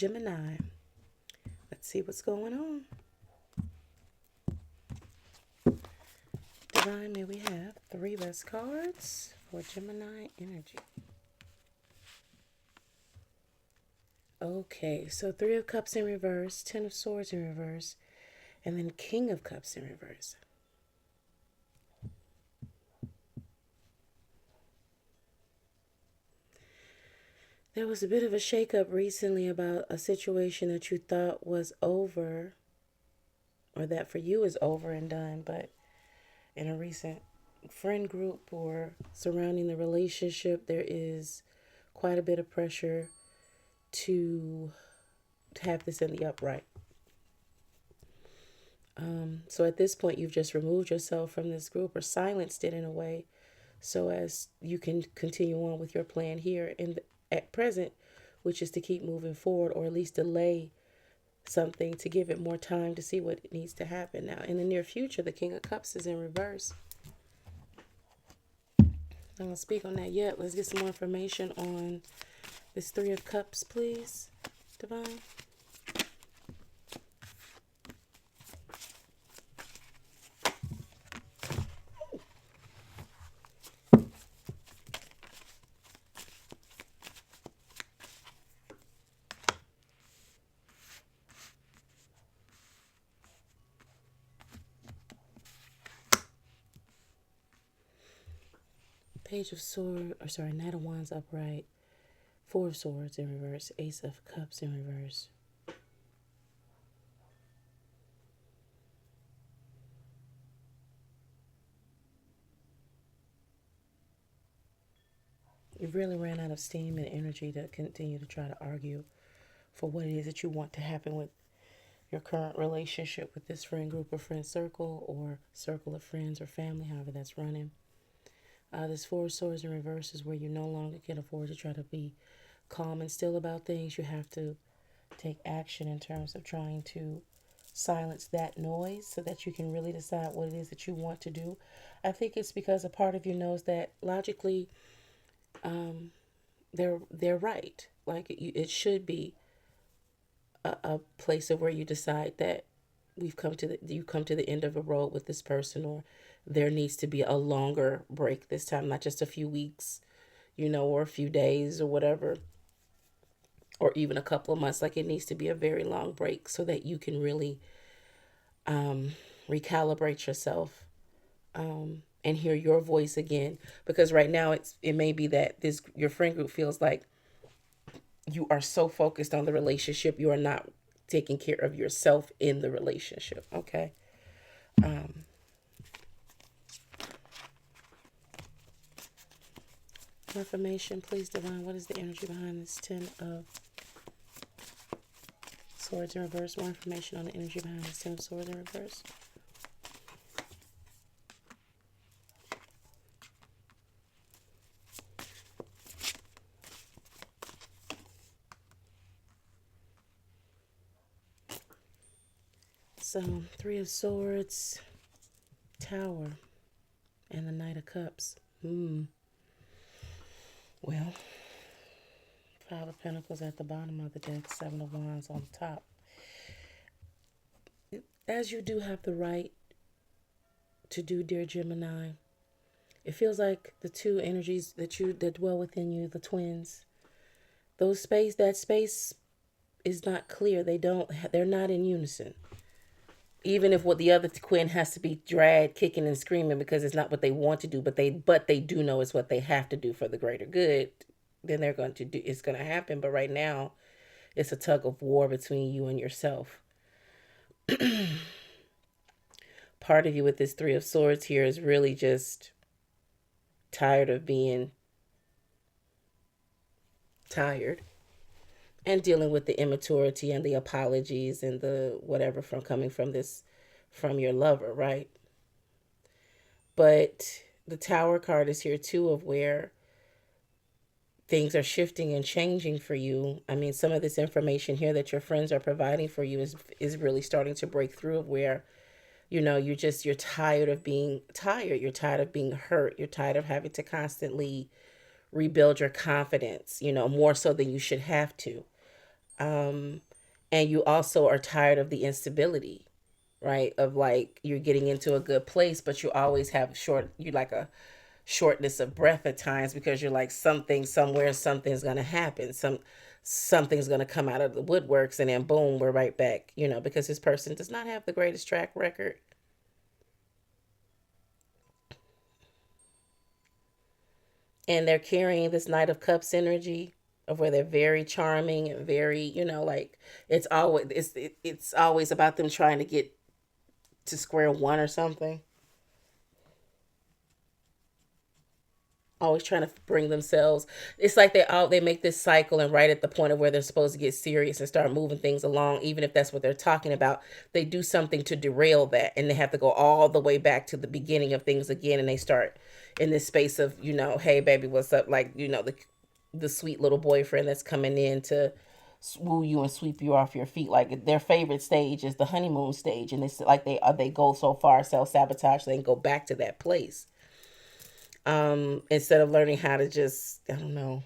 Gemini. Let's see what's going on. Divine, may we have 3 best cards for Gemini energy. Okay, so 3 of Cups in reverse, 10 of Swords in reverse, and then King of Cups in reverse. There was a bit of a shakeup recently about a situation that you thought was over, or that for you is over and done, but in a recent friend group or surrounding the relationship, there is quite a bit of pressure to have this in the upright. So at this point, you've just removed yourself from this group or silenced it in a way so as you can continue on with your plan here at present, which is to keep moving forward or at least delay something to give it more time to see what it needs to happen. Now, in the near future, the King of Cups is in reverse. I'm going to speak on that yet. Let's get some more information on this 3 of Cups, please, Divine. Page of Swords, or sorry, Knight of Wands upright, 4 of Swords in reverse, Ace of Cups in reverse. You've really ran out of steam and energy to continue to try to argue for what it is that you want to happen with your current relationship with this friend group or friend circle or circle of friends or family, however that's running. This 4 of Swords in reverse is where you no longer can afford to try to be calm and still about things. You have to take action in terms of trying to silence that noise so that you can really decide what it is that you want to do. I think it's because a part of you knows that logically they're right. Like it should be a place of where you decide that you come to the end of a road with this person, or there needs to be a longer break this time, not just a few weeks, or a few days or whatever, or even a couple of months. Like it needs to be a very long break so that you can really recalibrate yourself and hear your voice again. Because right now it may be that your friend group feels like you are so focused on the relationship, you are not taking care of yourself in the relationship. Okay. Information, please, Divine. What is the energy behind this 10 of Swords in reverse? More information on the energy behind this 10 of Swords in reverse. So, 3 of Swords, Tower, and the Knight of Cups. Well, 5 of Pentacles at the bottom of the deck, 7 of Wands on top. As you do have the right to do, dear Gemini, it feels like the 2 energies that dwell within you, the twins, that space is not clear. They're not in unison. Even if what the other twin has to be dragged, kicking and screaming because it's not what they want to do, but they do know it's what they have to do for the greater good, then it's going to happen. But right now, it's a tug of war between you and yourself. Part of you with this 3 of Swords here is really just tired of being tired and dealing with the immaturity and the apologies and the whatever coming from your lover, right? But the Tower card is here too, of where things are shifting and changing for you. I mean, some of this information here that your friends are providing for you is really starting to break through, of where you're tired of being tired. You're tired of being hurt. You're tired of having to constantly rebuild your confidence, more so than you should have to. And you also are tired of the instability, right? Of like you're getting into a good place, but you always have you like a shortness of breath at times because you're like something somewhere, something's gonna happen, something's gonna come out of the woodworks, and then boom, we're right back, because this person does not have the greatest track record. And they're carrying this Knight of Cups energy of where they're very charming and very, like it's always about them trying to get to square one or something. Always trying to bring themselves. It's like they make this cycle, and right at the point of where they're supposed to get serious and start moving things along, even if that's what they're talking about, they do something to derail that, and they have to go all the way back to the beginning of things again, and they start in this space of, hey baby, what's up, like, the sweet little boyfriend that's coming in to woo you and sweep you off your feet. Like their favorite stage is the honeymoon stage, and it's like they go so far self-sabotage they can go back to that place, instead of learning how to just, I don't know,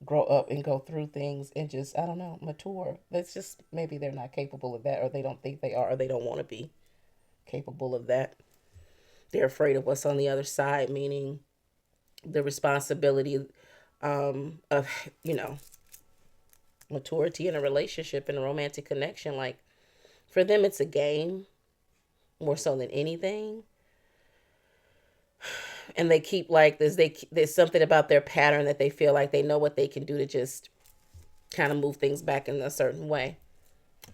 grow up and go through things and just, I don't know, mature. That's just, maybe they're not capable of that, or they don't think they are, or they don't want to be capable of that. They're afraid of what's on the other side, meaning the responsibility, of, maturity in a relationship, in a romantic connection. Like for them, it's a game more so than anything. And they keep like this, there's something about their pattern that they feel like they know what they can do to just kind of move things back in a certain way.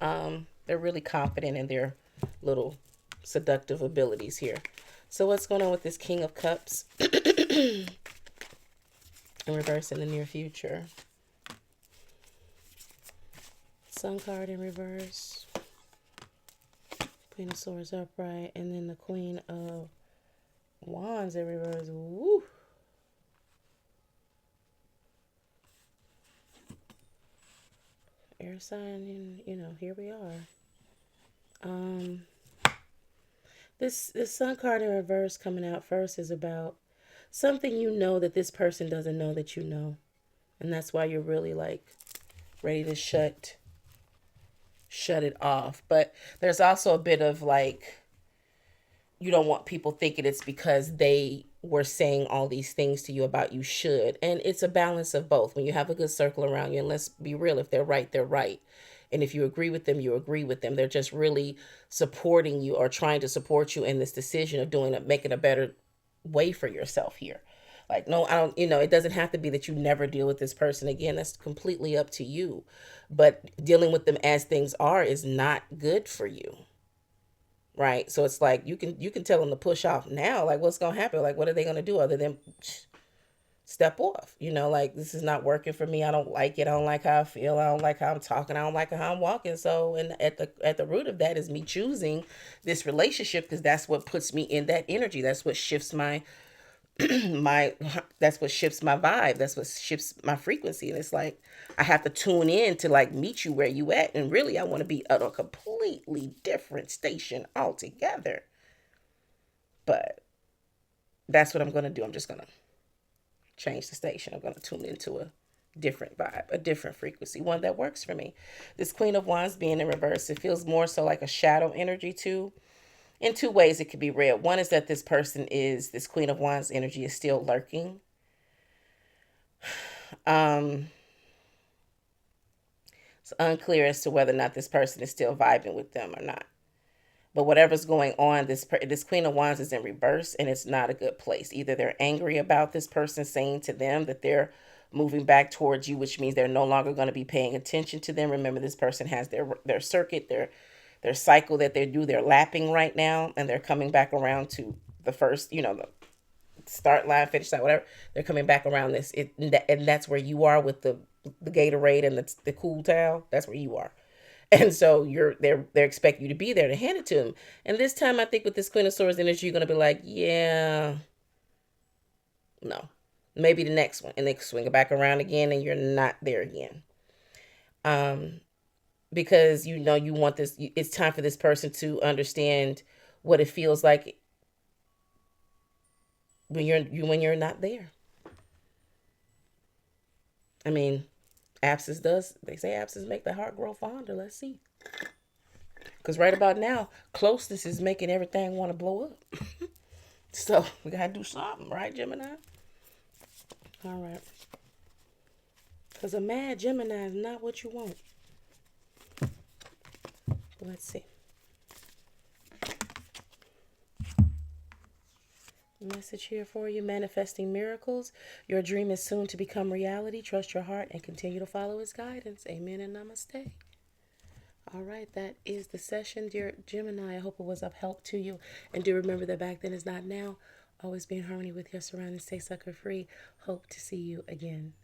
They're really confident in their little seductive abilities here. So what's going on with this King of Cups in reverse in the near future? Sun card in reverse, Queen of Swords upright, and then the Queen of Wands in reverse. Woo! Air sign, and here we are. This Sun card in reverse coming out first is about something that this person doesn't know that you know, and that's why you're really like ready to shut it off. But there's also a bit of like, you don't want people thinking it's because they were saying all these things to you about you should. And it's a balance of both. When you have a good circle around you, and let's be real, if they're right, they're right. And if you agree with them, you agree with them. They're just really supporting you or trying to support you in this decision of making a better way for yourself here. Like, no, I don't, it doesn't have to be that you never deal with this person again. That's completely up to you. But dealing with them as things are is not good for you. Right. So it's like you can tell them to push off now. Like, what's gonna happen? Like, what are they gonna do other than step off? Like, this is not working for me. I don't like it. I don't like how I feel. I don't like how I'm talking. I don't like how I'm walking. So, and at the root of that is me choosing this relationship because that's what puts me in that energy. That's what shifts my that's what shifts my vibe. That's what shifts my frequency. And it's like I have to tune in to like meet you where you at. And really, I want to be at a completely different station altogether. But that's what I'm going to do. I'm just going to change the station. I'm going to tune into a different vibe, a different frequency, one that works for me. This Queen of Wands being in reverse, it feels more so like a shadow energy too. In two ways it could be read. One is that this Queen of Wands energy is still lurking. It's unclear as to whether or not this person is still vibing with them or not. But whatever's going on, this Queen of Wands is in reverse, and it's not a good place. Either they're angry about this person saying to them that they're moving back towards you, which means they're no longer going to be paying attention to them. Remember, this person has their circuit, their cycle that they do. They're lapping right now, and they're coming back around to the first, the start line, finish line, whatever. They're coming back around this, and that's where you are with the Gatorade and the cool towel. That's where you are. And so they're expecting you to be there to hand it to them. And this time, I think with this Queen of Swords energy, you're gonna be like, yeah, no, maybe the next one, and they swing it back around again, and you're not there again. Because you want this. It's time for this person to understand what it feels like when you're not there. I mean, They say absence make the heart grow fonder. Let's see. Because right about now, closeness is making everything want to blow up. So we got to do something, right, Gemini? All right. Because a mad Gemini is not what you want. Let's see. Message here for you. Manifesting miracles. Your dream is soon to become reality. Trust your heart and continue to follow its guidance. Amen and namaste. All right, that is the session, dear Gemini. I hope it was of help to you. And do remember that back then is not now. Always be in harmony with your surroundings. Stay sucker free. Hope to see you again.